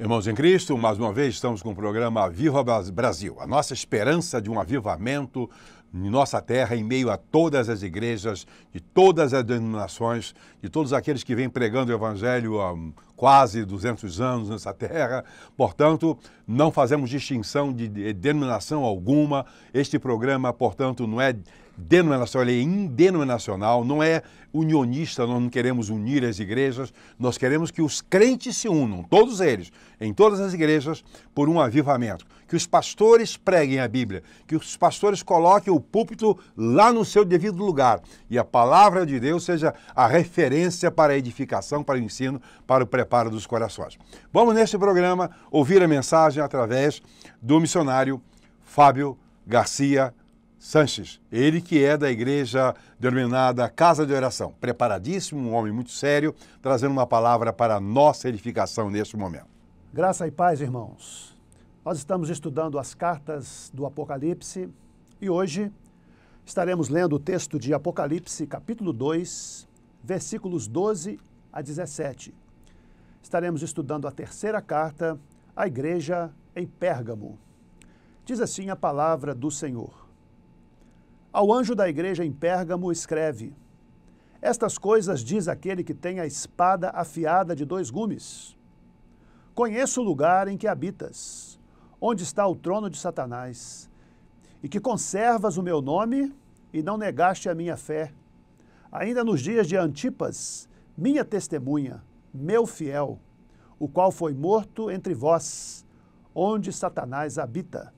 Irmãos em Cristo, mais uma vez estamos com o programa Viva Brasil, a nossa esperança de um avivamento em nossa terra, em meio a todas as igrejas, de todas as denominações, de todos aqueles que vêm pregando o Evangelho há quase 200 anos nessa terra. Portanto, não fazemos distinção de denominação alguma. Este programa, portanto, não é denominacional, ele é indenominacional, não é unionista, nós não queremos unir as igrejas, nós queremos que os crentes se unam, todos eles, em todas as igrejas, por um avivamento. Que os pastores preguem a Bíblia, que os pastores coloquem o púlpito lá no seu devido lugar e a palavra de Deus seja a referência para a edificação, para o ensino, para o preparo dos corações. Vamos neste programa ouvir a mensagem através do missionário Fábio Garcia Sanches, ele que é da igreja denominada Casa de Oração, preparadíssimo, um homem muito sério, trazendo uma palavra para a nossa edificação neste momento. Graça e paz, irmãos. Nós estamos estudando as cartas do Apocalipse e hoje estaremos lendo o texto de Apocalipse, capítulo 2, versículos 12 a 17. Estaremos estudando a terceira carta à igreja em Pérgamo. Diz assim a palavra do Senhor. Ao anjo da igreja em Pérgamo escreve: Estas coisas diz aquele que tem a espada afiada de 2 gumes. Conheço o lugar em que habitas, onde está o trono de Satanás, e que conservas o meu nome e não negaste a minha fé. Ainda nos dias de Antipas, minha testemunha, meu fiel, o qual foi morto entre vós, onde Satanás habita.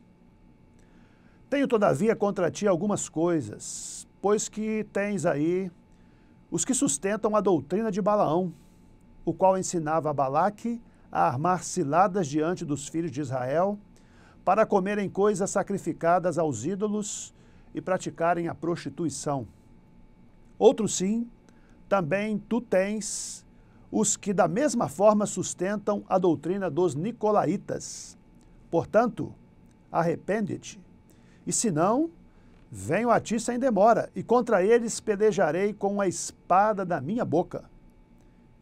Tenho, todavia, contra ti algumas coisas, pois que tens aí os que sustentam a doutrina de Balaão, o qual ensinava a Balaque a armar ciladas diante dos filhos de Israel, para comerem coisas sacrificadas aos ídolos e praticarem a prostituição. Outro sim, também tu tens os que da mesma forma sustentam a doutrina dos nicolaítas. Portanto, arrepende-te. E se não, venho a ti sem demora, e contra eles pelejarei com a espada da minha boca.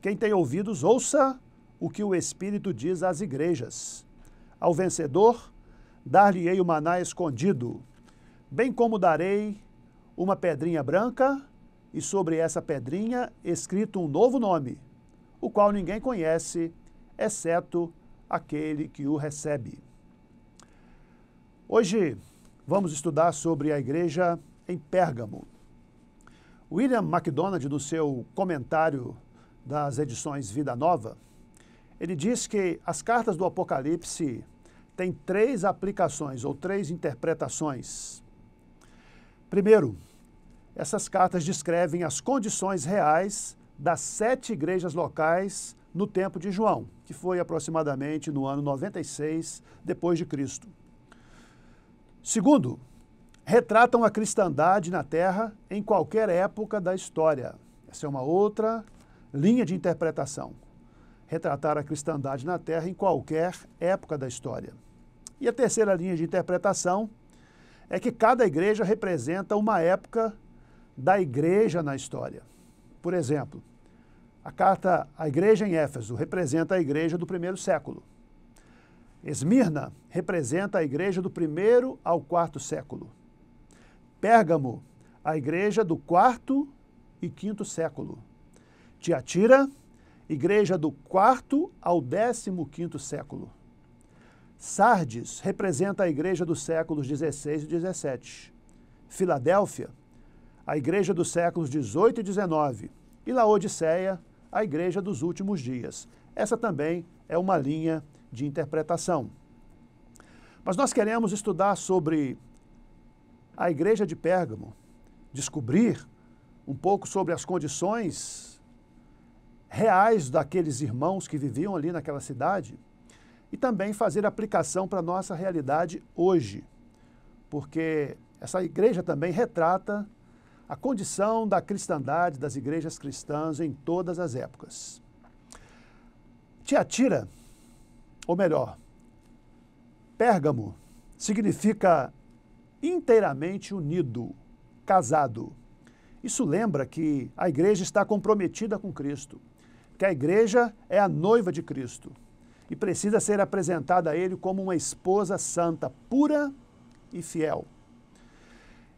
Quem tem ouvidos, ouça o que o Espírito diz às igrejas. Ao vencedor, dar-lhe-ei o maná escondido, bem como darei uma pedrinha branca, e sobre essa pedrinha escrito um novo nome, o qual ninguém conhece, exceto aquele que o recebe. Hoje, vamos estudar sobre a igreja em Pérgamo. William MacDonald, no seu comentário das edições Vida Nova, ele diz que as cartas do Apocalipse têm 3 aplicações ou 3 interpretações. Primeiro, essas cartas descrevem as condições reais das 7 igrejas locais no tempo de João, que foi aproximadamente no ano 96 depois de Cristo. Segundo, retratam a cristandade na Terra em qualquer época da história. Essa é uma outra linha de interpretação. Retratar a cristandade na Terra em qualquer época da história. E a terceira linha de interpretação é que cada igreja representa uma época da igreja na história. Por exemplo, a carta à igreja em Éfeso representa a igreja do 1º século. Esmirna representa a igreja do 1º ao 4º século. Pérgamo, a igreja do 4º e 5º século. Tiatira, igreja do 4º ao 15º século. Sardes representa a igreja dos séculos 16 e 17. Filadélfia, a igreja dos séculos 18 e 19. E Laodiceia, a igreja dos últimos dias. Essa também é uma linha de interpretação. Mas nós queremos estudar sobre a igreja de Pérgamo, descobrir um pouco sobre as condições reais daqueles irmãos que viviam ali naquela cidade e também fazer aplicação para a nossa realidade hoje, porque essa igreja também retrata a condição da cristandade, das igrejas cristãs em todas as épocas. Tiatira, ou melhor, Pérgamo, significa inteiramente unido, casado. Isso lembra que a igreja está comprometida com Cristo, que a igreja é a noiva de Cristo. e precisa ser apresentada a ele como uma esposa santa, pura e fiel.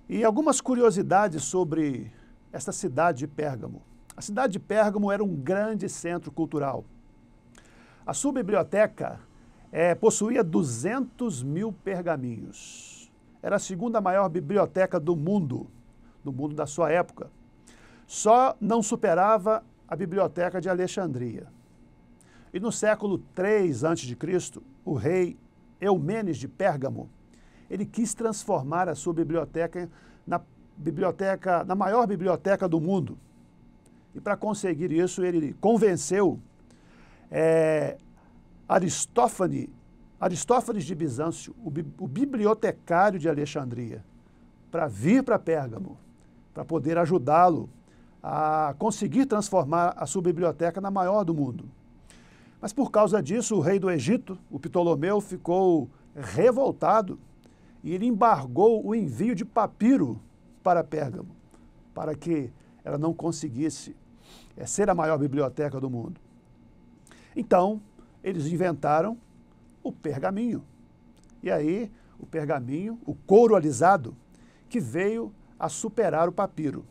E algumas curiosidades sobre esta cidade de Pérgamo. A cidade de Pérgamo era um grande centro cultural. A sua biblioteca possuía 200 mil pergaminhos. Era a segunda maior biblioteca do mundo da sua época. Só não superava a biblioteca de Alexandria. E no século III a.C., o rei Eumênides de Pérgamo, ele quis transformar a sua biblioteca na maior biblioteca do mundo. E para conseguir isso, ele convenceu Aristófanes de Bizâncio, o bibliotecário de Alexandria, para vir para Pérgamo, para poder ajudá-lo a conseguir transformar a sua biblioteca na maior do mundo. Mas por causa disso, o rei do Egito, o Ptolomeu, ficou revoltado e ele embargou o envio de papiro para Pérgamo, para que ela não conseguisse ser a maior biblioteca do mundo. Então, eles inventaram o pergaminho. E aí, o pergaminho, o couro alisado, que veio a superar o papiro.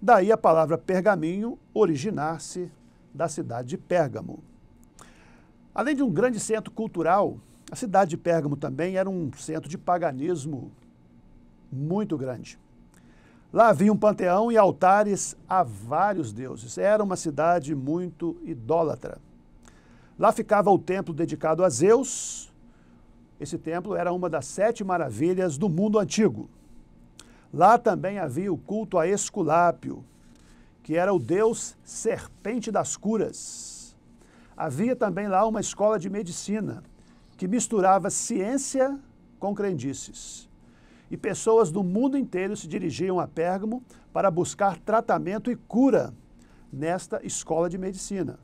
Daí a palavra pergaminho originar-se da cidade de Pérgamo. Além de um grande centro cultural, a cidade de Pérgamo também era um centro de paganismo muito grande. Lá havia um panteão e altares a vários deuses. Era uma cidade muito idólatra. Lá ficava o templo dedicado a Zeus. Esse templo era uma das 7 maravilhas do mundo antigo. Lá também havia o culto a Esculápio, que era o deus serpente das curas. Havia também lá uma escola de medicina, que misturava ciência com crendices. E pessoas do mundo inteiro se dirigiam a Pérgamo para buscar tratamento e cura nesta escola de medicina.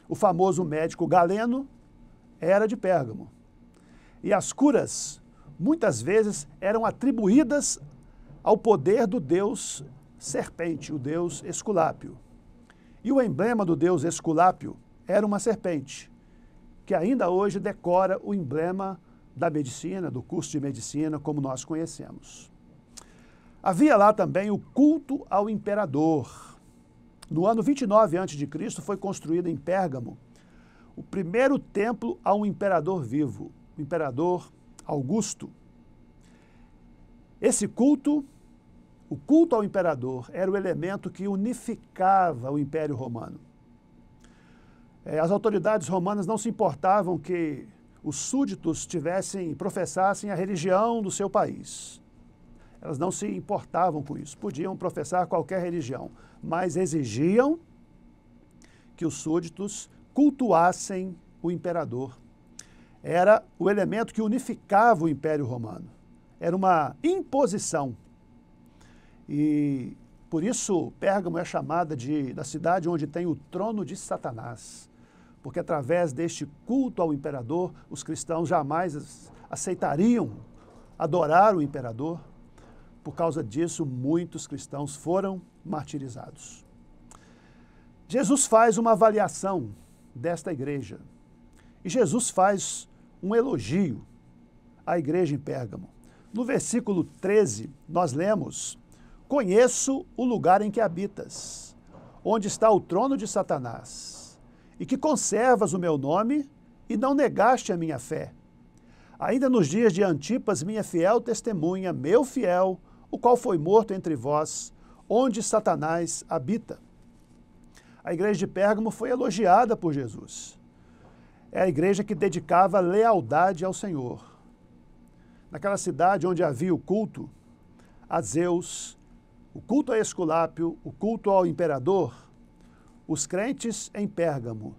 O famoso médico Galeno era de Pérgamo. E as curas, muitas vezes, eram atribuídas ao poder do deus serpente, o deus Esculápio. E o emblema do deus Esculápio era uma serpente, que ainda hoje decora o emblema da medicina, do curso de medicina, como nós conhecemos. Havia lá também o culto ao imperador. No ano 29 a.C. foi construído em Pérgamo o primeiro templo a um imperador vivo, o imperador Augusto. Esse culto, o culto ao imperador, era o elemento que unificava o Império Romano. As autoridades romanas não se importavam que os súditos professassem a religião do seu país. Elas não se importavam com isso, podiam professar qualquer religião, mas exigiam que os súditos cultuassem o imperador. Era o elemento que unificava o Império Romano. Era uma imposição. E por isso Pérgamo é chamada da cidade onde tem o trono de Satanás. Porque através deste culto ao imperador, os cristãos jamais aceitariam adorar o imperador. Por causa disso, muitos cristãos foram martirizados. Jesus faz uma avaliação desta igreja. E Jesus faz um elogio à igreja em Pérgamo. No versículo 13, nós lemos: "Conheço o lugar em que habitas, onde está o trono de Satanás, e que conservas o meu nome e não negaste a minha fé. Ainda nos dias de Antipas, minha fiel testemunha, meu fiel, o qual foi morto entre vós, onde Satanás habita." A igreja de Pérgamo foi elogiada por Jesus. É a igreja que dedicava lealdade ao Senhor. Naquela cidade onde havia o culto a Zeus, o culto a Esculápio, o culto ao imperador, os crentes em Pérgamo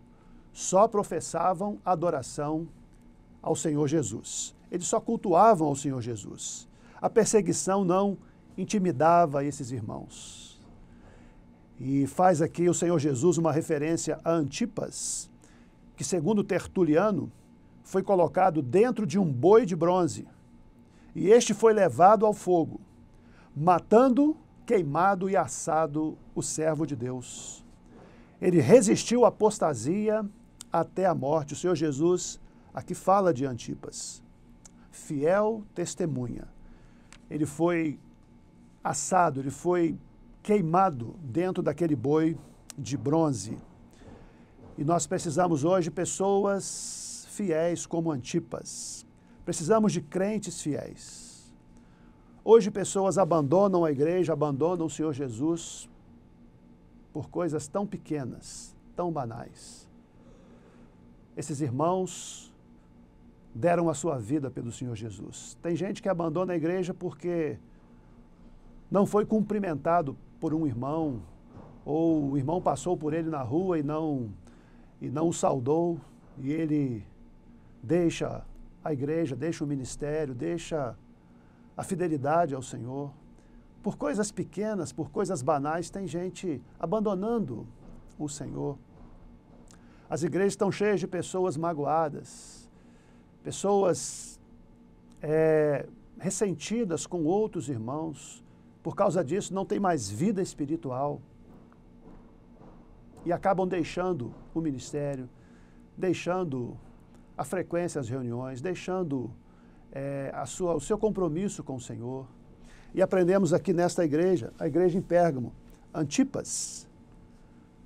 só professavam adoração ao Senhor Jesus. Eles só cultuavam ao Senhor Jesus. A perseguição não intimidava esses irmãos. E faz aqui o Senhor Jesus uma referência a Antipas, que, segundo Tertuliano, foi colocado dentro de um boi de bronze. E este foi levado ao fogo, matando, queimado e assado o servo de Deus. Ele resistiu à apostasia, até a morte. O Senhor Jesus aqui fala de Antipas, fiel testemunha. Ele foi assado, ele foi queimado dentro daquele boi de bronze. E nós precisamos hoje de pessoas fiéis como Antipas. Precisamos de crentes fiéis. Hoje pessoas abandonam a igreja, abandonam o Senhor Jesus por coisas tão pequenas, tão banais. Esses irmãos deram a sua vida pelo Senhor Jesus. Tem gente que abandona a igreja porque não foi cumprimentado por um irmão, ou o irmão passou por ele na rua e não o saudou, e ele deixa a igreja, deixa o ministério, deixa a fidelidade ao Senhor. Por coisas pequenas, por coisas banais, tem gente abandonando o Senhor. As igrejas estão cheias de pessoas magoadas, pessoas ressentidas com outros irmãos. Por causa disso, não tem mais vida espiritual. E acabam deixando o ministério, deixando a frequência às reuniões, deixando o seu compromisso com o Senhor. E aprendemos aqui nesta igreja, a igreja em Pérgamo, Antipas,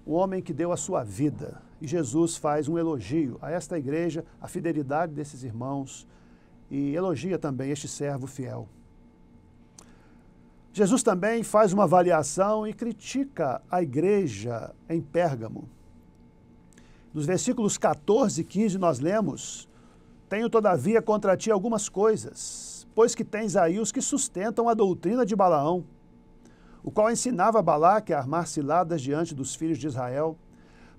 o homem que deu a sua vida. E Jesus faz um elogio a esta igreja, a fidelidade desses irmãos, e elogia também este servo fiel. Jesus também faz uma avaliação e critica a igreja em Pérgamo. Nos versículos 14 e 15 nós lemos: tenho todavia contra ti algumas coisas, pois que tens aí os que sustentam a doutrina de Balaão, o qual ensinava Balaque a armar ciladas diante dos filhos de Israel,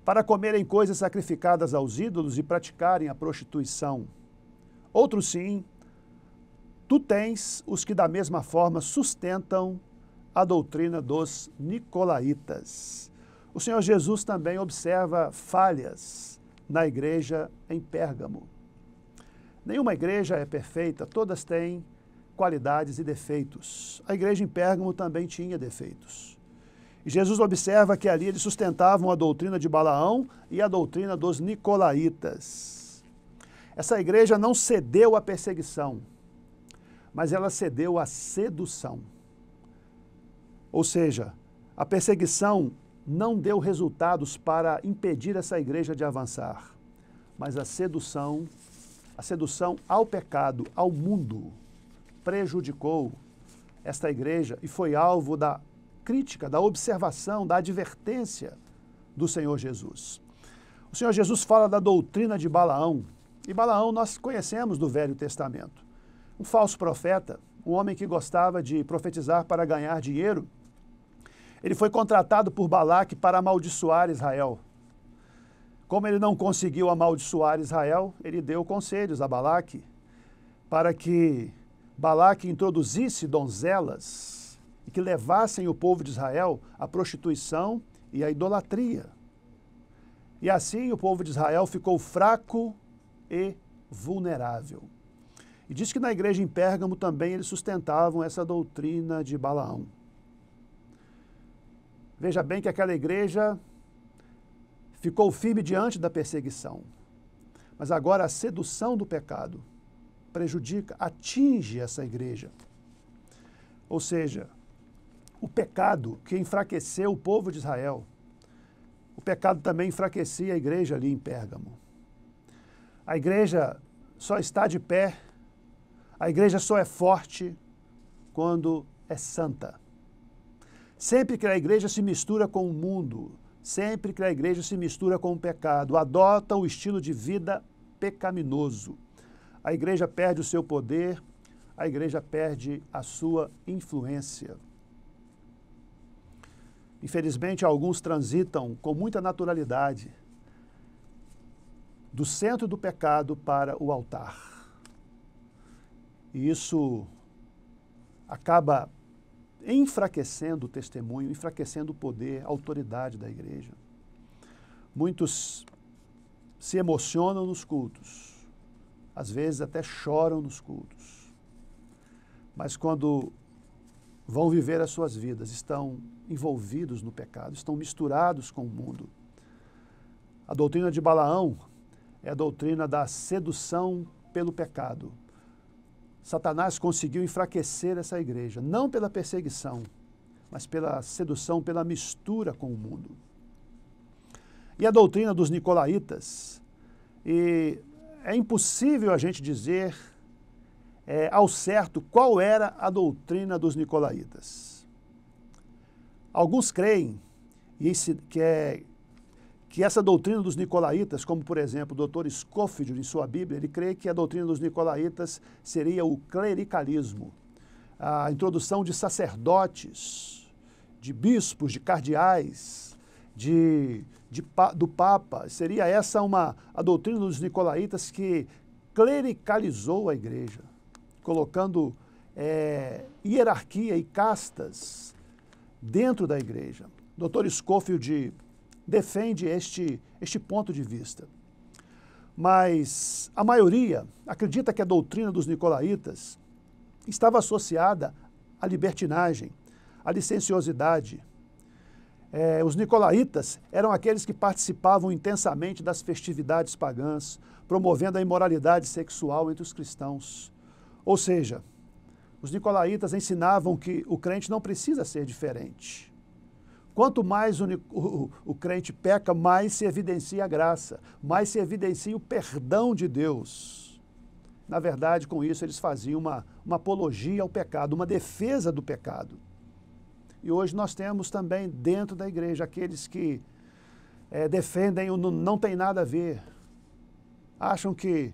para comerem coisas sacrificadas aos ídolos e praticarem a prostituição. Outros sim, tu tens os que da mesma forma sustentam a doutrina dos nicolaítas. O Senhor Jesus também observa falhas na igreja em Pérgamo. Nenhuma igreja é perfeita, todas têm qualidades e defeitos. A igreja em Pérgamo também tinha defeitos. E Jesus observa que ali eles sustentavam a doutrina de Balaão e a doutrina dos nicolaítas. Essa igreja não cedeu à perseguição, mas ela cedeu à sedução. Ou seja, a perseguição não deu resultados para impedir essa igreja de avançar, mas a sedução ao pecado, ao mundo, prejudicou esta igreja e foi alvo da crítica, da observação, da advertência do Senhor Jesus. O Senhor Jesus fala da doutrina de Balaão, e Balaão nós conhecemos do Velho Testamento. Um falso profeta, um homem que gostava de profetizar para ganhar dinheiro. Ele foi contratado por Balaque para amaldiçoar Israel. Como ele não conseguiu amaldiçoar Israel, ele deu conselhos a Balaque para que Balaque introduzisse donzelas e que levassem o povo de Israel à prostituição e à idolatria. E assim o povo de Israel ficou fraco e vulnerável. E diz que na igreja em Pérgamo também eles sustentavam essa doutrina de Balaão. Veja bem que aquela igreja ficou firme diante da perseguição. Mas agora a sedução do pecado prejudica, atinge essa igreja. Ou seja, o pecado que enfraqueceu o povo de Israel, o pecado também enfraquecia a igreja ali em Pérgamo. A igreja só está de pé, a igreja só é forte quando é santa. Sempre que a igreja se mistura com o mundo, sempre que a igreja se mistura com o pecado, adota o estilo de vida pecaminoso, a igreja perde o seu poder, a igreja perde a sua influência. Infelizmente, alguns transitam com muita naturalidade do centro do pecado para o altar. E isso acaba enfraquecendo o testemunho, enfraquecendo o poder, a autoridade da igreja. Muitos se emocionam nos cultos, às vezes até choram nos cultos, mas quando vão viver as suas vidas, estão envolvidos no pecado, estão misturados com o mundo. A doutrina de Balaão é a doutrina da sedução pelo pecado. Satanás conseguiu enfraquecer essa igreja, não pela perseguição, mas pela sedução, pela mistura com o mundo. E a doutrina dos nicolaítas, e é impossível a gente dizer ao certo qual era a doutrina dos nicolaítas. Alguns creem que essa doutrina dos nicolaítas, como por exemplo o Dr. Scofield em sua Bíblia, ele crê que a doutrina dos nicolaítas seria o clericalismo, a introdução de sacerdotes, de bispos, de cardeais, do Papa. Seria essa a doutrina dos nicolaítas que clericalizou a igreja, colocando hierarquia e castas dentro da igreja. Dr. Scofield defende este ponto de vista. Mas a maioria acredita que a doutrina dos nicolaítas estava associada à libertinagem, à licenciosidade. Os nicolaítas eram aqueles que participavam intensamente das festividades pagãs, promovendo a imoralidade sexual entre os cristãos. Ou seja, os nicolaítas ensinavam que o crente não precisa ser diferente. Quanto mais o crente peca, mais se evidencia a graça, mais se evidencia o perdão de Deus. Na verdade, com isso, eles faziam uma apologia ao pecado, uma defesa do pecado. E hoje nós temos também dentro da igreja aqueles que defendem o não tem nada a ver. Acham que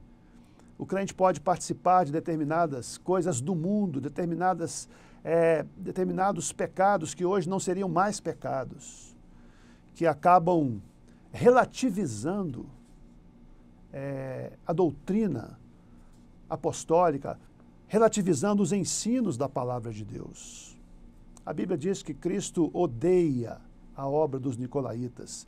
o crente pode participar de determinadas coisas do mundo, determinados pecados que hoje não seriam mais pecados, que acabam relativizando a doutrina apostólica, relativizando os ensinos da palavra de Deus. A Bíblia diz que Cristo odeia a obra dos nicolaítas.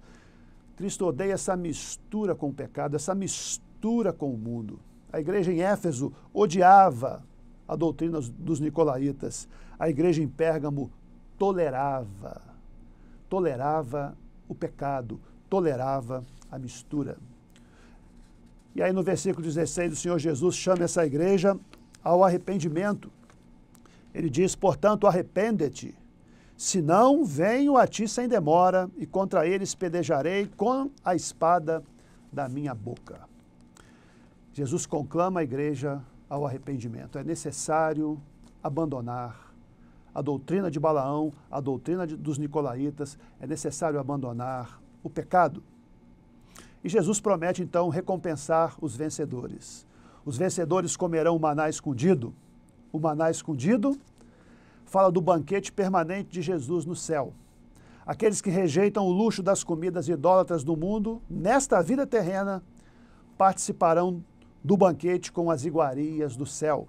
Cristo odeia essa mistura com o pecado, essa mistura com o mundo. A igreja em Éfeso odiava a doutrina dos nicolaítas. A igreja em Pérgamo tolerava o pecado, tolerava a mistura. E aí no versículo 16, o Senhor Jesus chama essa igreja ao arrependimento. Ele diz, portanto, arrepende-te, senão venho a ti sem demora, e contra eles pelejarei com a espada da minha boca. Jesus conclama a igreja ao arrependimento. É necessário abandonar a doutrina de Balaão, a doutrina dos nicolaítas, é necessário abandonar o pecado. E Jesus promete, então, recompensar os vencedores. Os vencedores comerão o maná escondido. O maná escondido fala do banquete permanente de Jesus no céu. Aqueles que rejeitam o luxo das comidas idólatras do mundo, nesta vida terrena, participarão do banquete com as iguarias do céu.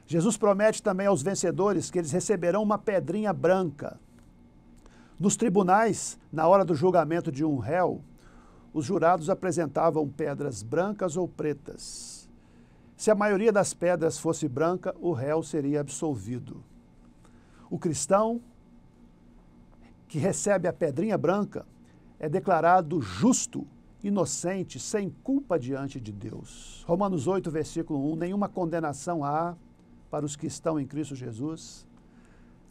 Jesus promete também aos vencedores que eles receberão uma pedrinha branca. Nos tribunais, na hora do julgamento de um réu, os jurados apresentavam pedras brancas ou pretas. Se a maioria das pedras fosse branca, o réu seria absolvido. O cristão que recebe a pedrinha branca é declarado justo, inocente, sem culpa diante de Deus. Romanos 8, versículo 1, nenhuma condenação há para os que estão em Cristo Jesus.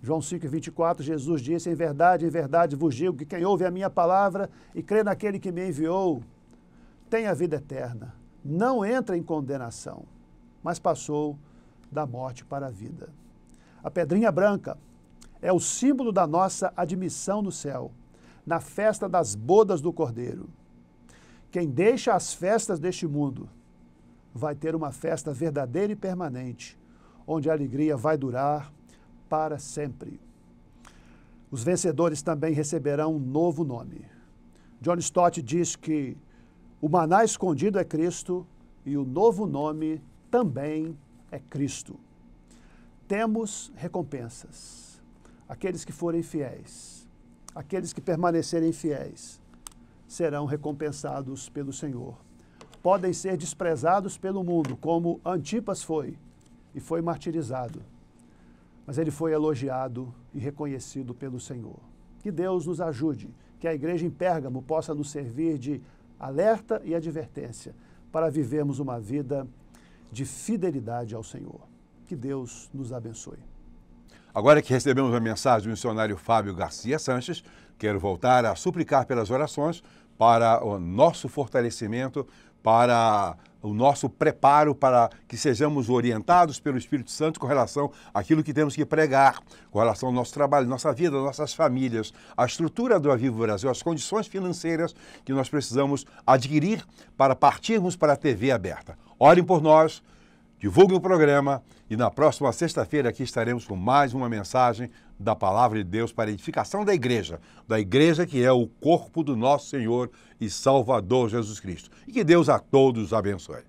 João 5, 24, Jesus disse, em verdade vos digo que quem ouve a minha palavra e crê naquele que me enviou, tem a vida eterna. Não entra em condenação, mas passou da morte para a vida. A pedrinha branca é o símbolo da nossa admissão no céu, na festa das bodas do Cordeiro. Quem deixa as festas deste mundo vai ter uma festa verdadeira e permanente, onde a alegria vai durar para sempre. Os vencedores também receberão um novo nome. John Stott diz que o maná escondido é Cristo e o novo nome também é Cristo. Temos recompensas. Aqueles que forem fiéis, aqueles que permanecerem fiéis, serão recompensados pelo Senhor. Podem ser desprezados pelo mundo, como Antipas foi, e foi martirizado. Mas ele foi elogiado e reconhecido pelo Senhor. Que Deus nos ajude, que a igreja em Pérgamo possa nos servir de alerta e advertência para vivermos uma vida de fidelidade ao Senhor. Que Deus nos abençoe. Agora que recebemos a mensagem do missionário Fábio Garcia Sanches, quero voltar a suplicar pelas orações para o nosso fortalecimento, para o nosso preparo, para que sejamos orientados pelo Espírito Santo com relação àquilo que temos que pregar, com relação ao nosso trabalho, nossa vida, nossas famílias, a estrutura do Aviva Brasil, as condições financeiras que nós precisamos adquirir para partirmos para a TV aberta. Orem por nós, divulguem o programa e na próxima sexta-feira aqui estaremos com mais uma mensagem da Palavra de Deus para a edificação da igreja que é o corpo do nosso Senhor e Salvador Jesus Cristo. E que Deus a todos abençoe.